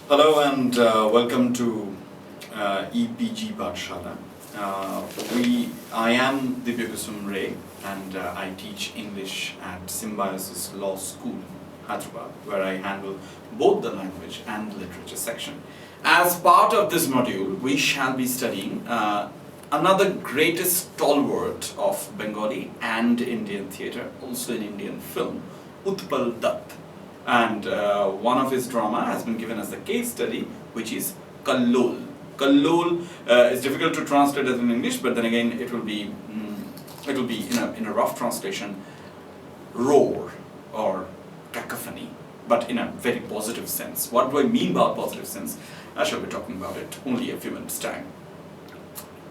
Hello and welcome to EPG Pathshala. I am Divya Kusum Ray and I teach English at Symbiosis Law School, Hyderabad, where I handle both the language and literature section. As part of this module, we shall be studying another greatest stalwart of Bengali and Indian theatre, also in Indian film, Utpal Dutt. And one of his drama has been given as the case study, which is Kallol. Kallol is difficult to translate as in English, but then again it will be in a rough translation, roar or cacophony, but in a very positive sense. What do I mean by positive sense? I shall be talking about it only a few minutes' time.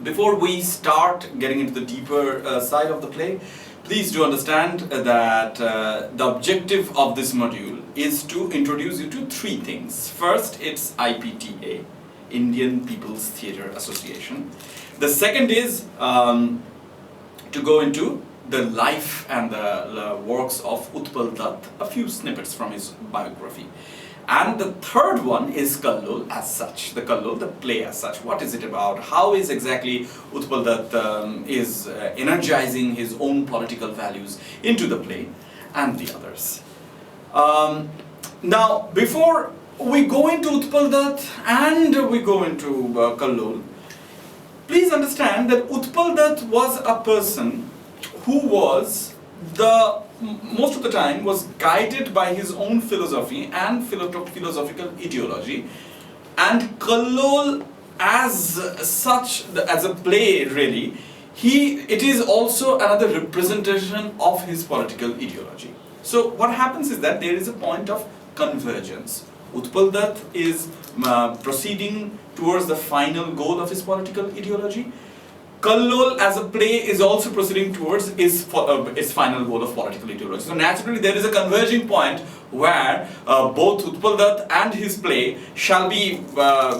Before we start getting into the deeper side of the play, please do understand that the objective of this module is to introduce you to three things. First, it's IPTA, Indian People's Theatre Association. The second is to go into the life and the works of Utpal Dutt, a few snippets from his biography. And the third one is Kallol as such, the Kallol, the play as such. What is it about? How is exactly Utpal Dutt is energizing his own political values into the play and the others. Now, before we go into Utpal Dutt and we go into Kallol, please understand that Utpal Dutt was a person who was most of the time was guided by his own philosophy and philosophical ideology, and Kallol as such, as a play really, it is also another representation of his political ideology. So what happens is that there is a point of convergence. Utpal Dutt is proceeding towards the final goal of his political ideology. Kallol as a play is also proceeding towards its final goal of political ideology. So naturally there is a converging point where both Utpal Dutt and his play shall be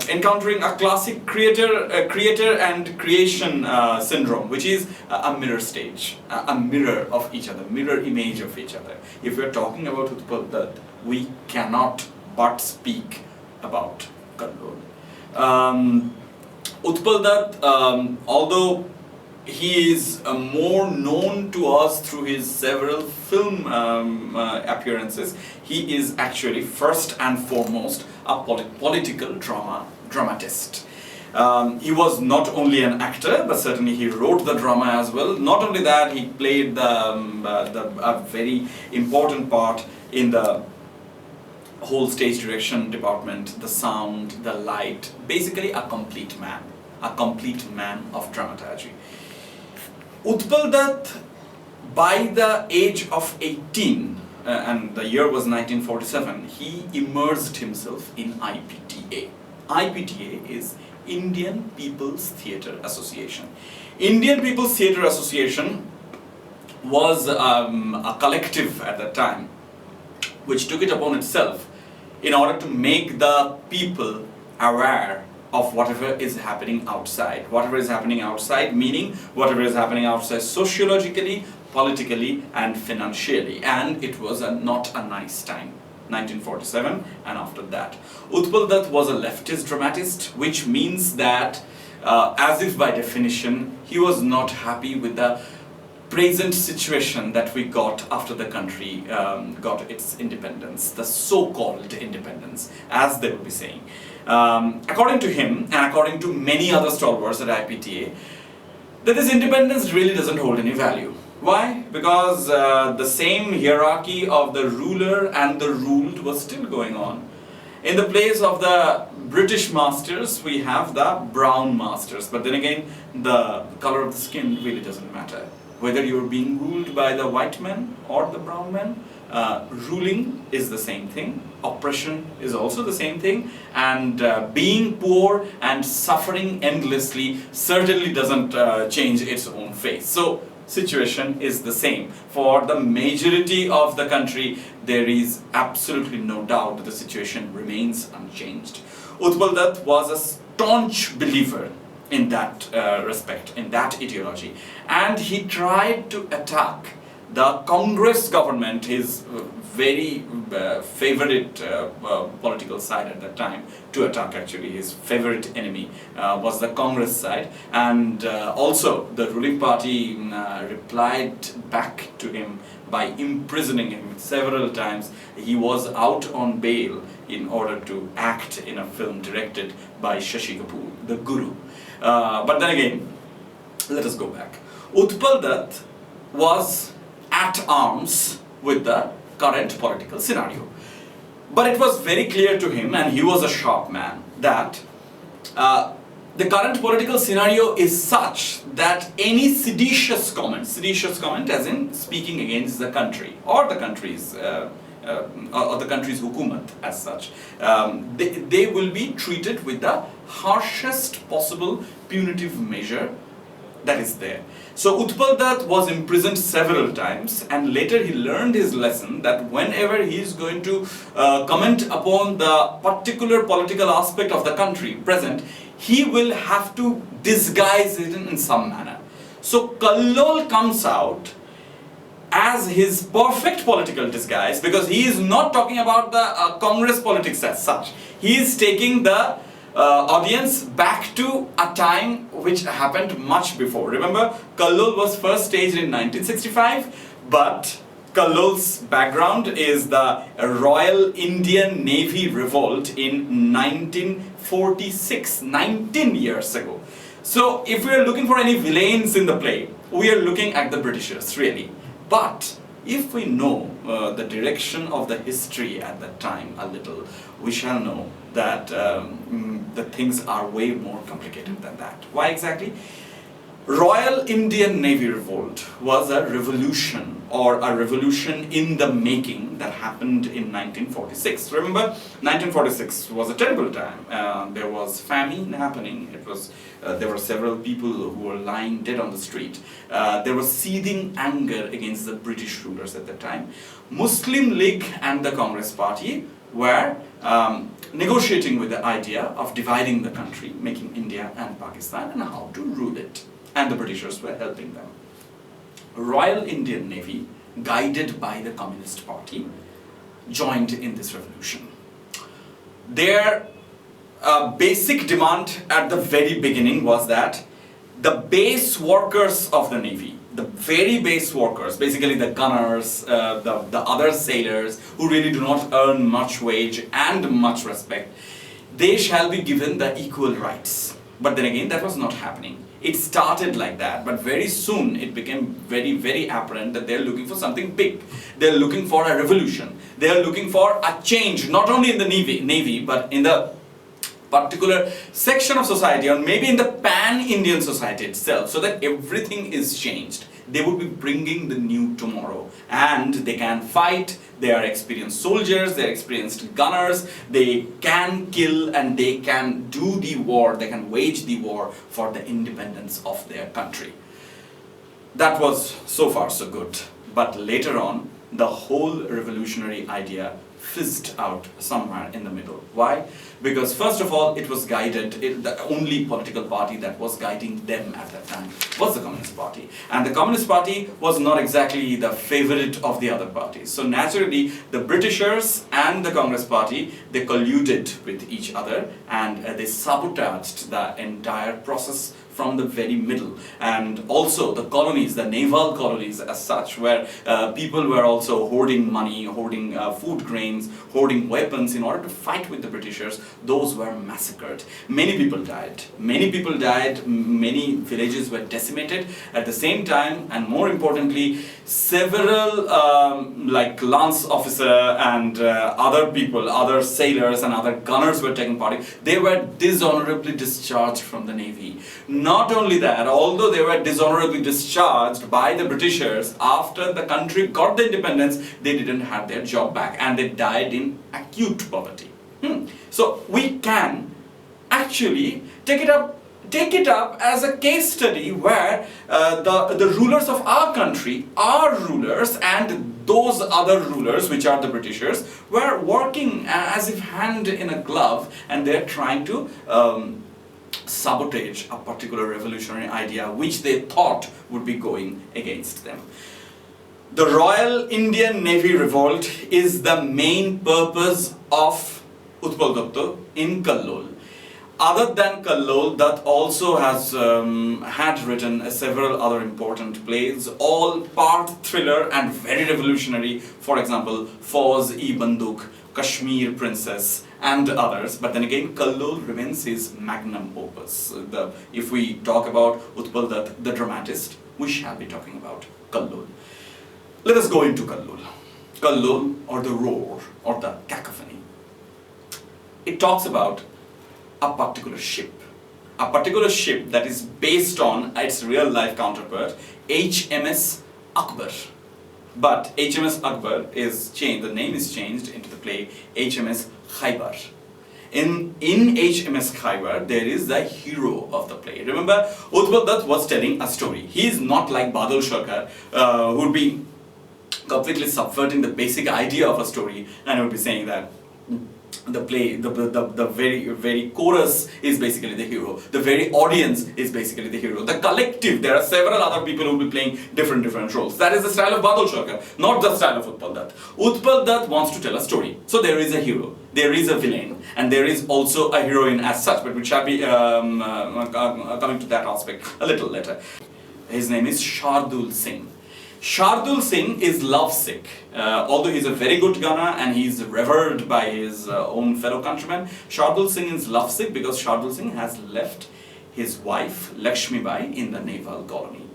encountering a classic creator and creation syndrome, which is a mirror stage, a mirror of each other, mirror image of each other. If we are talking about Utpal Dutt, we cannot but speak about Kallol. Utpal Dutt, although he is more known to us through his several film appearances, he is actually first and foremost a political dramatist. He was not only an actor, but certainly he wrote the drama as well. Not only that, he played a very important part in the whole stage direction department, the sound, the light, basically a complete man of dramaturgy. Utpal Dutt, by the age of 18, and the year was 1947, he immersed himself in IPTA. IPTA is Indian People's Theatre Association. Indian People's Theatre Association was a collective at that time, which took it upon itself in order to make the people aware of whatever is happening outside. Whatever is happening outside, meaning whatever is happening outside sociologically, politically and financially. And it was not a nice time. 1947 and after that. Utpal Dutt was a leftist dramatist, which means that as if by definition, he was not happy with the present situation that we got after the country got its independence, the so-called independence, as they would be saying. According to him, and according to many other stalwarts at IPTA, that this independence really doesn't hold any value. Why? Because the same hierarchy of the ruler and the ruled was still going on. In the place of the British masters, we have the brown masters, but then again, the color of the skin really doesn't matter. Whether you're being ruled by the white men or the brown men, ruling is the same thing, oppression is also the same thing, and being poor and suffering endlessly certainly doesn't change its own face. So, situation is the same. For the majority of the country, there is absolutely no doubt that the situation remains unchanged. Utpal Dutt was a staunch believer in that respect, in that ideology. And he tried to attack the Congress government, his very favorite political side at that time to attack, actually his favorite enemy was the Congress side, and also the ruling party replied back to him by imprisoning him several times. He was out on bail in order to act in a film directed by Shashi Kapoor, The Guru. But then again, let us go back. Utpal Dutt was at arms with the current political scenario. But it was very clear to him, and he was a sharp man, that the current political scenario is such that any seditious comment as in speaking against the country or the country's hukumat as such, they will be treated with the harshest possible punitive measure that is there. So Utpal Dutt was imprisoned several times, and later he learned his lesson that whenever he is going to comment upon the particular political aspect of the country present, he will have to disguise it in some manner. So Kallol comes out as his perfect political disguise, because he is not talking about the Congress politics as such. He is taking the audience back to a time which happened much before. Remember, Kallol was first staged in 1965, but Kallol's background is the Royal Indian Navy Revolt in 1946, 19 years ago. So if we are looking for any villains in the play, we are looking at the Britishers, really. But if we know the direction of the history at that time a little, we shall know that the things are way more complicated than that. Why exactly? Royal Indian Navy Revolt was a revolution, or a revolution in the making, that happened in 1946. Remember, 1946 was a terrible time. There was famine happening. It was there were several people who were lying dead on the street. There was seething anger against the British rulers at that time. Muslim League and the Congress Party were negotiating with the idea of dividing the country, making India and Pakistan, and how to rule it. And the Britishers were helping them. Royal Indian Navy, guided by the Communist Party, joined in this revolution. Their basic demand at the very beginning was that the base workers of the Navy, the very base workers, basically the gunners, the other sailors who really do not earn much wage and much respect, they shall be given the equal rights. But then again, that was not happening. It started like that, but very soon it became very, very apparent that they're looking for something big. They're looking for a revolution. They're looking for a change, not only in the Navy, but in the particular section of society, or maybe in the pan-Indian society itself, so that everything is changed. They would be bringing the new tomorrow, and they can fight. They are experienced soldiers, they are experienced gunners, they can kill and they can do the war, they can wage the war for the independence of their country. That was so far so good, but later on, the whole revolutionary idea fizzed out somewhere in the middle. Why? Because first of all, it was guided, the only political party that was guiding them at that time was the Communist Party. And the Communist Party was not exactly the favorite of the other parties. So naturally, the Britishers and the Congress Party, they colluded with each other, and they sabotaged the entire process from the very middle. And also the colonies, the naval colonies as such, where people were also hoarding money, hoarding food grains, hoarding weapons in order to fight with the Britishers, those were massacred. Many people died. Many people died, many villages were decimated. At the same time, and more importantly, several like lance officer and other people, other sailors and other gunners were taking part. They were dishonorably discharged from the Navy. Not only that, although they were dishonorably discharged by the Britishers, after the country got the independence, they didn't have their job back and they died in acute poverty. So we can actually take it up as a case study where the rulers of our country, our rulers and those other rulers, which are the Britishers, were working as if hand in a glove, and they're trying to sabotage a particular revolutionary idea which they thought would be going against them. The Royal Indian Navy Revolt is the main purpose of Utpal Datta in Kallol. Other than Kallol, Dutt also has had written several other important plays, all part thriller and very revolutionary. For example, Fauj-e-Banduk, Kashmir Princess, and others. But then again, Kallol remains his magnum opus. If we talk about Utpal Dutt, the dramatist, we shall be talking about Kallol. Let us go into Kallol. Kallol, or the roar, or the cacophony. It talks about a particular ship that is based on its real life counterpart, HMS Akbar. But HMS Akbar is changed, the name is changed into the play HMS Khaibar. In HMS Khaibar, there is the hero of the play. Remember, Utpal Dutt was telling a story. He is not like Badal Sarkar, who would be completely subverting the basic idea of a story, and would be saying that the play, the very chorus is basically the hero. The very audience is basically the hero. The collective, there are several other people who will be playing different roles. That is the style of Badal Sarkar, not the style of Utpal Dutt. Utpal Dutt wants to tell a story. So there is a hero, there is a villain, and there is also a heroine as such, but we shall be coming to that aspect a little later. His name is Shardul Singh. Shardul Singh is lovesick. Although he's a very good gunner and he's revered by his own fellow countrymen, Shardul Singh is lovesick because Shardul Singh has left his wife Lakshmi Bai in the naval colony.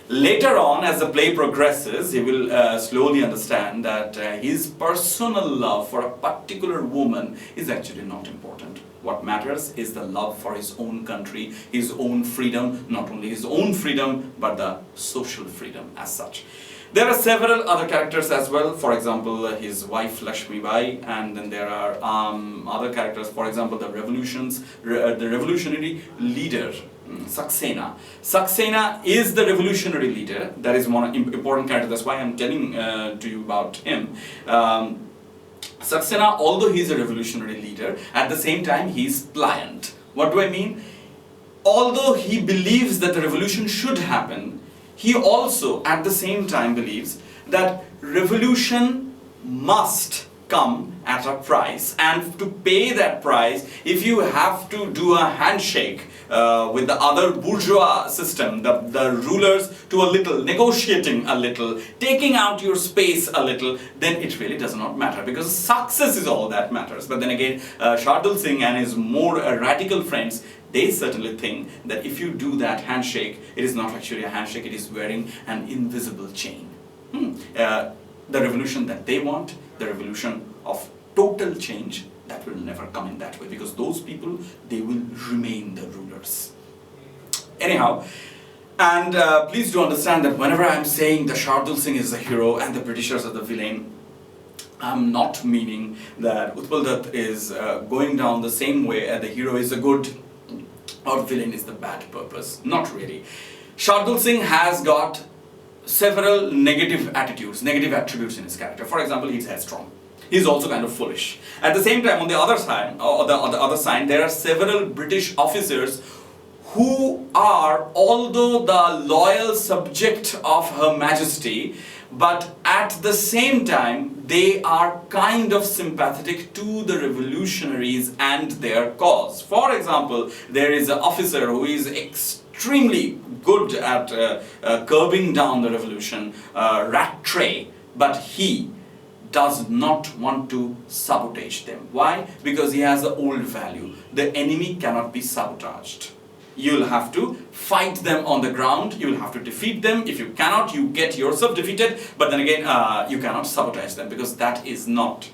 Later on, as the play progresses, he will slowly understand that his personal love for a particular woman is actually not important. What matters is the love for his own country, his own freedom, not only his own freedom, but the social freedom as such. There are several other characters as well, for example, his wife Lakshmi Bai, and then there are other characters, for example, the revolutionary leader, Saxena. Saxena is the revolutionary leader, that is one important character, that's why I'm telling to you about him. Saxena, although he is a revolutionary leader, at the same time he is pliant. What do I mean? Although he believes that the revolution should happen, he also at the same time believes that revolution must come at a price, and to pay that price, if you have to do a handshake with the other bourgeois system, the rulers to a little, negotiating a little, taking out your space a little, then it really does not matter, because success is all that matters. But then again, Shardul Singh and his more radical friends, they certainly think that if you do that handshake, it is not actually a handshake, it is wearing an invisible chain. The revolution that they want, the revolution of total change, that will never come in that way, because those people, they will remain the rulers. Anyhow, and please do understand that whenever I am saying that Shardul Singh is the hero and the Britishers are the villain, I'm not meaning that Utpal Dutt is going down the same way and the hero is the good or villain is the bad purpose. Not really. Shardul Singh has got several negative attitudes, negative attributes in his character. For example, he's headstrong. He's also kind of foolish. At the same time, on the other side, there are several British officers who are, although the loyal subject of Her Majesty, but at the same time, they are kind of sympathetic to the revolutionaries and their cause. For example, there is an officer who is extremely good at curbing down the revolution, Rattray, but he does not want to sabotage them. Why? Because he has the old value. The enemy cannot be sabotaged. You'll have to fight them on the ground, you'll have to defeat them. If you cannot, you get yourself defeated, but then again, you cannot sabotage them, because that is not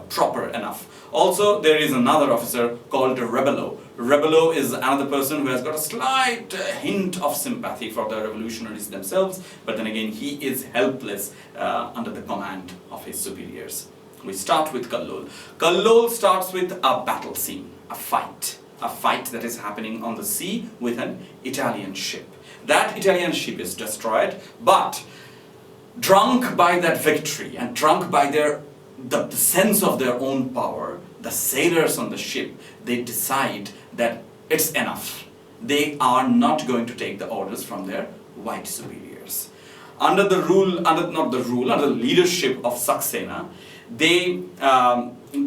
proper enough. Also, there is another officer called Rebello. Rebello is another person who has got a slight hint of sympathy for the revolutionaries themselves, but then again, he is helpless under the command of his superiors. We start with Kallol. Kallol starts with a battle scene, a fight that is happening on the sea with an Italian ship. That Italian ship is destroyed, but drunk by that victory and drunk by the sense of their own power, the sailors on the ship, they decide that it's enough. They are not going to take the orders from their white superiors. under the leadership of Saxena, they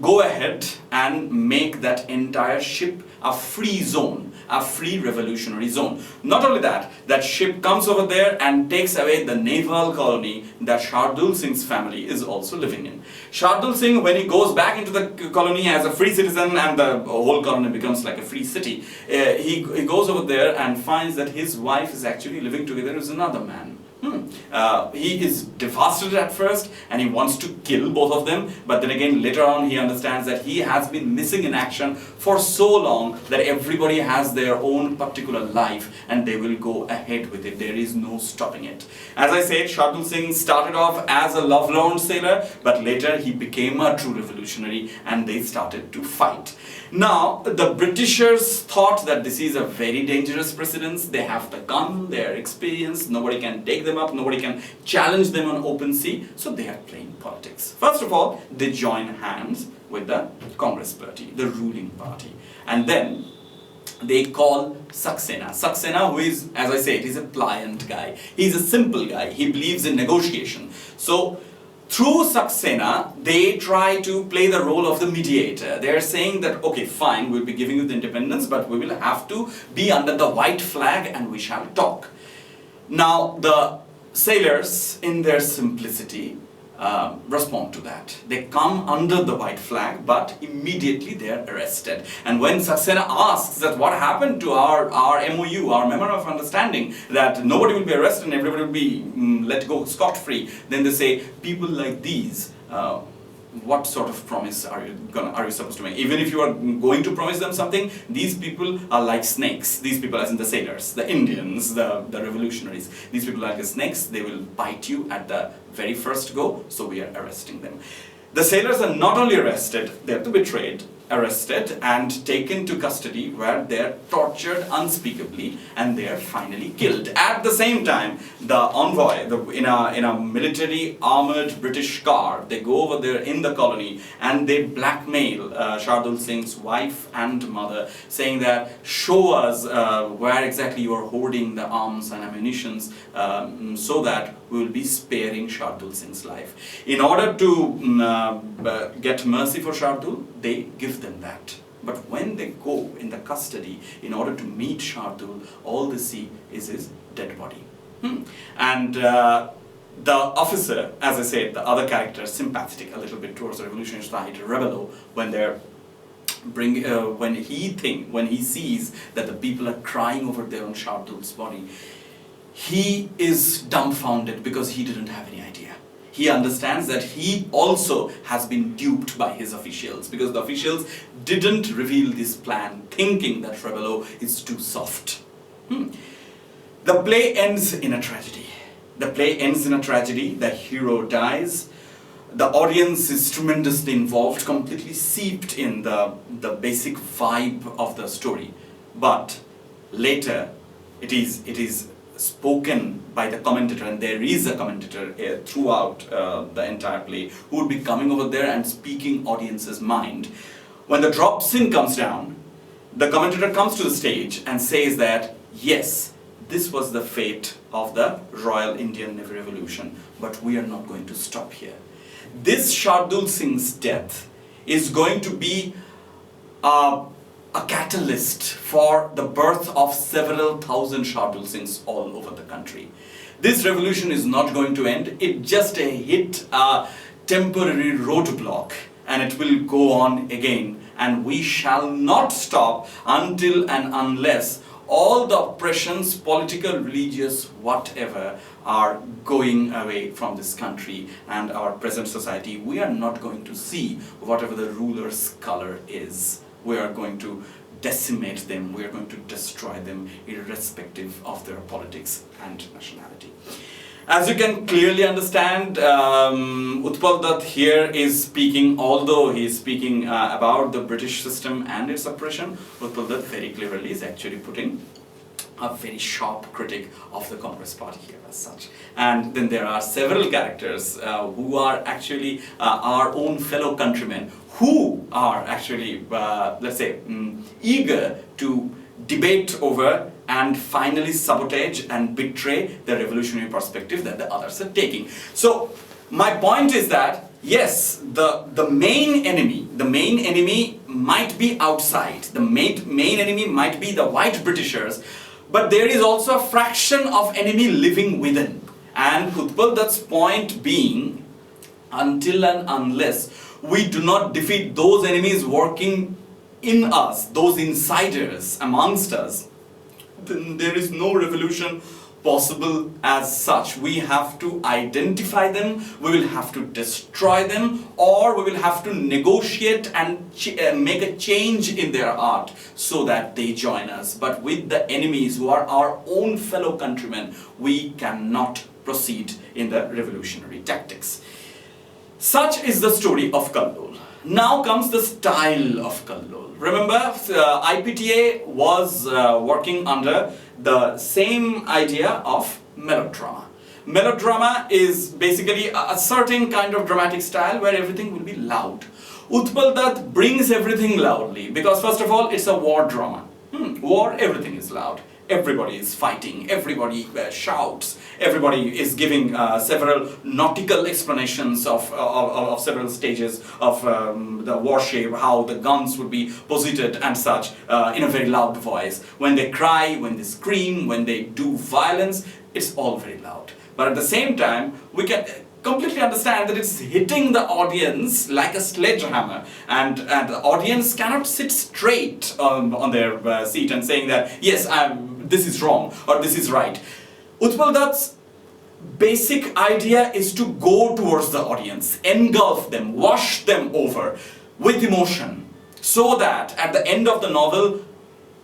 go ahead and make that entire ship a free zone, a free revolutionary zone. Not only that, that ship comes over there and takes away the naval colony that Shardul Singh's family is also living in. Shardul Singh, when he goes back into the colony as a free citizen and the whole colony becomes like a free city, he goes over there and finds that his wife is actually living together with another man. He is devastated at first and he wants to kill both of them, but then again later on he understands that he has been missing in action for so long that everybody has their own particular life and they will go ahead with it. There is no stopping it. As I said, Shardul Singh started off as a lovelorn sailor, but later he became a true revolutionary and they started to fight. Now, the Britishers thought that this is a very dangerous precedence. They have the gun, they are experienced, nobody can take them up, nobody can challenge them on open sea, so they are playing politics. First of all, they join hands with the Congress party, the ruling party, and then they call Saxena. Saxena, who is, as I said, he's a pliant guy. He's a simple guy. He believes in negotiation. So, through Saxena, they try to play the role of the mediator. They are saying that, okay, fine, we'll be giving you the independence, but we will have to be under the white flag and we shall talk. Now, the sailors, in their simplicity, respond to that. They come under the white flag, but immediately they are arrested. And when Saxena asks that what happened to our MOU, our Memorandum of Understanding, that nobody will be arrested and everybody will be let go scot-free, then they say, people like these, what sort of promise are you supposed to make? Even if you are going to promise them something, these people are like snakes. These people, as in the sailors, the Indians, the revolutionaries. These people are like snakes. They will bite you at the very first go, so we are arresting them. The sailors are not only arrested, they are betrayed, arrested and taken to custody where they are tortured unspeakably and they are finally killed. At the same time, the envoy, in a military armored British car, they go over there in the colony and they blackmail Shardul Singh's wife and mother, saying that show us where exactly you are hoarding the arms and ammunitions so that we will be sparing Shardul Singh's life. In order to get mercy for Shardul, they give them that. But when they go in the custody, in order to meet Shardul, all they see is his dead body. And the officer, as I said, the other character, sympathetic a little bit towards the revolutionary side, Revolt, when they're when he sees that the people are crying over there on Shardul's body, he is dumbfounded because he didn't have any idea. He understands that he also has been duped by his officials because the officials didn't reveal this plan thinking that Revolt is too soft. The play ends in a tragedy. The play ends in a tragedy. The hero dies. The audience is tremendously involved, completely seeped in the basic vibe of the story. But later, it is spoken by the commentator, and there is a commentator throughout the entire play who would be coming over there and speaking audience's mind. When the drop scene comes down, the commentator comes to the stage and says that, yes, this was the fate of the Royal Indian Navy Revolution, but we are not going to stop here. This Shardul Singh's death is going to be a catalyst for the birth of several thousand Shardul Singhs all over the country. This revolution is not going to end. It just hit a temporary roadblock and it will go on again. And we shall not stop until and unless all the oppressions, political, religious, whatever, are going away from this country and our present society. We are not going to see whatever the ruler's color is. We are going to decimate them, we are going to destroy them irrespective of their politics and nationality. As you can clearly understand, Utpal Dutt here is speaking, although he is speaking about the British system and its oppression, Utpal Dutt very cleverly is actually putting a very sharp critic of the Congress party here as such. And then there are several characters who are actually our own fellow countrymen who are actually, let's say, eager to debate over, and finally sabotage and betray the revolutionary perspective that the others are taking. So my point is that yes, the main enemy might be outside, the main enemy might be the white Britishers, but there is also a fraction of enemy living within. And Utpal Dutt's point being, until and unless we do not defeat those enemies working in us, those insiders amongst us, then there is no revolution possible as such. We have to identify them, we will have to destroy them, or we will have to negotiate and make a change in their art so that they join us. But with the enemies who are our own fellow countrymen, we cannot proceed in the revolutionary tactics. Such is the story of Kallol. Now comes the style of Kallol. Remember, IPTA was working under the same idea of melodrama. Melodrama is basically a certain kind of dramatic style where everything will be loud. Utpal Dutt brings everything loudly because first of all it's a war drama. War, everything is loud. Everybody is fighting, everybody shouts, everybody is giving several nautical explanations of several stages of the warship, how the guns would be positioned and such in a very loud voice. When they cry, when they scream, when they do violence, it's all very loud. But at the same time, we can completely understand that it's hitting the audience like a sledgehammer, and the audience cannot sit straight on their seat and saying that yes, this is wrong or this is right. Utpal Dutt's basic idea is to go towards the audience, engulf them, wash them over with emotion, so that at the end of the novel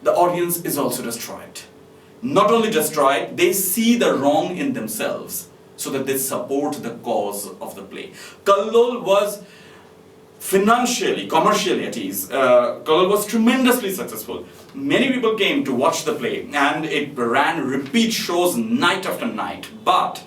the audience is also destroyed. Not only destroyed, they see the wrong in themselves, so that they support the cause of the play. Kallol was financially, commercially at ease. Kallol was tremendously successful. Many people came to watch the play and it ran repeat shows night after night. But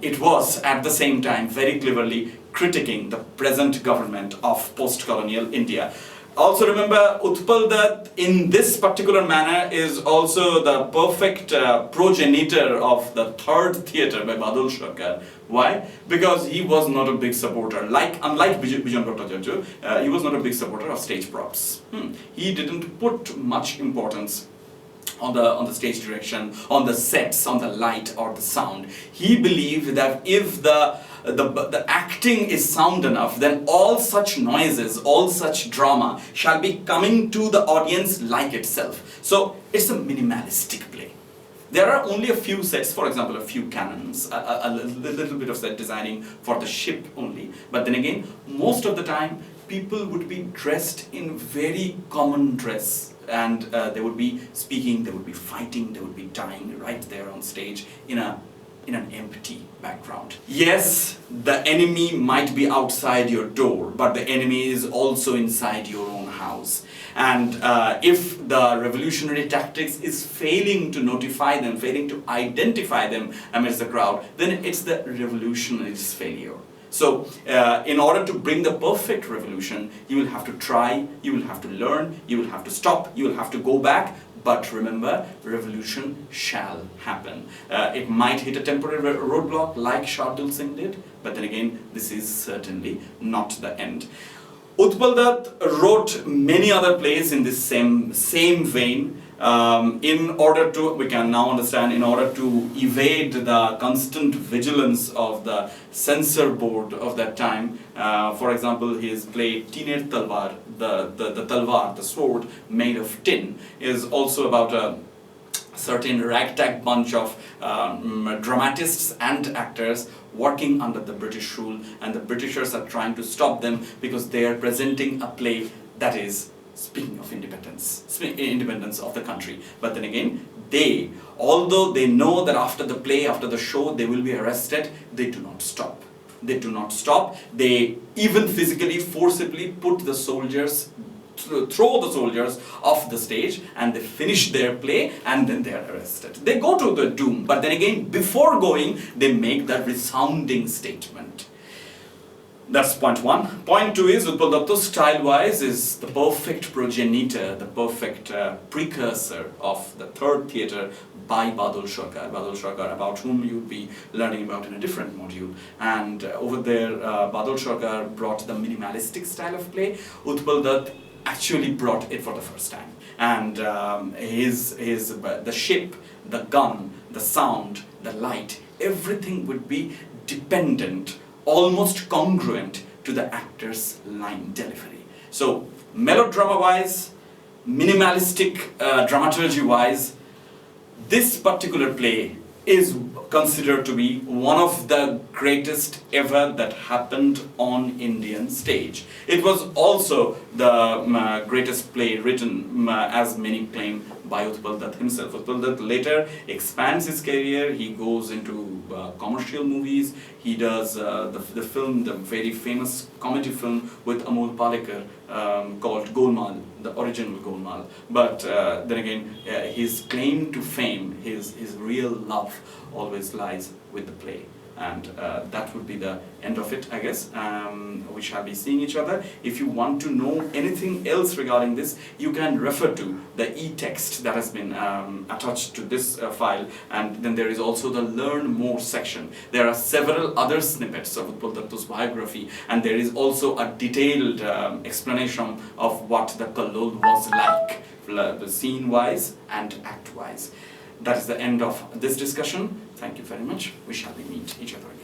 it was at the same time very cleverly critiquing the present government of post-colonial India. Also remember, Utpal Dutt in this particular manner is also the perfect progenitor of the third theatre by Badal Sarkar. Why? Because he was not a big supporter. Unlike Bijan Bhattacharya, he was not a big supporter of stage props. He didn't put much importance on the stage direction, on the sets, on the light or the sound. He believed that if the acting is sound enough, then all such noises, all such drama shall be coming to the audience like itself. So it's a minimalistic play. There are only a few sets, for example, a few cannons, a little bit of set designing for the ship only. But then again, most of the time, people would be dressed in very common dress, and they would be speaking, they would be fighting, they would be dying right there on stage in an empty background. Yes, the enemy might be outside your door, but the enemy is also inside your own house. And if the revolutionary tactics is failing to notify them, failing to identify them amidst the crowd, then it's the revolutionary's failure. So, in order to bring the perfect revolution, you will have to try, you will have to learn, you will have to stop, you will have to go back. But remember, revolution shall happen. It might hit a temporary roadblock like Shardul Singh did, but then again, this is certainly not the end. Utpal Dutt wrote many other plays in this same vein. In order to, we can now understand, in order to evade the constant vigilance of the censor board of that time, for example, his play Tiner Talwar, the talwar, the sword made of tin, is also about a certain ragtag bunch of dramatists and actors working under the British rule, and the Britishers are trying to stop them because they are presenting a play that is speaking of independence of the country. But then again, although they know that after the play, after the show, they will be arrested, they do not stop. They do not stop. They even physically, forcibly put the soldiers, throw the soldiers off the stage, and they finish their play, and then they are arrested. They go to the doom, but then again, before going, they make that resounding statement. That's point one. Point two is Utpal Datta style-wise is the perfect progenitor, the perfect precursor of the third theatre by Badal Sarkar. Badal Sarkar, about whom you'll be learning about in a different module. And over there, Badal Sarkar brought the minimalistic style of play. Utpal Datt actually brought it for the first time. And the ship, the gun, the sound, the light, everything would be dependent, almost congruent to the actor's line delivery. So, melodrama-wise, minimalistic dramaturgy-wise, this particular play is considered to be one of the greatest ever that happened on Indian stage. It was also the greatest play written, as many claim, by Utpal Datt himself. Utpal Datt later expands his career, he goes into commercial movies, he does the film, the very famous comedy film with Amol Palekar called Golmaal, the original Golmaal. But then again, his claim to fame, his real love always lies with the play. And that would be the end of it, I guess. We shall be seeing each other. If you want to know anything else regarding this, you can refer to the e-text that has been attached to this file. And then there is also the Learn More section. There are several other snippets of Utpal Datta's biography. And there is also a detailed explanation of what the Kallol was like, the scene-wise and act-wise. That is the end of this discussion. Thank you very much. We shall meet each other again.